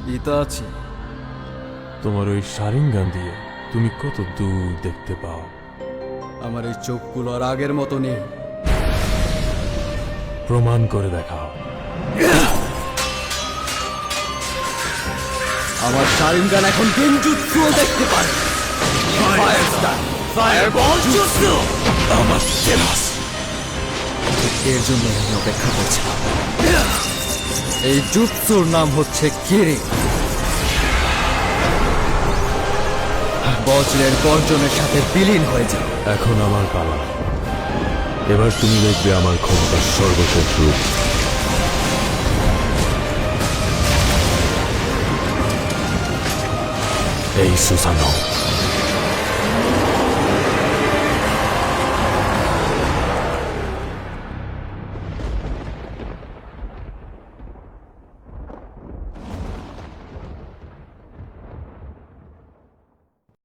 Itachi, তোমার ওই Sharingan দিয়ে তুমি কত দূর দেখতে পাও? আমার এই চোখগুলো আর আগের মতো নেই। প্রমাণ করে দেখাও। আমার শারিঙ্গান এখন গেনজুৎসুও দেখতে পারে। Fireball jutsu! আমার জেলাস। এর জন্য আমি অপেক্ষা করছিলাম। এই জুৎসুর নাম হচ্ছে কিরিং। বজ্রের গর্জনের সাথে বিলীন হয়ে যাও। এখন আমার পালা। এবার তুমি দেখবে আমার ক্ষমতার সর্বশেষ রূপ। এই সুসানো।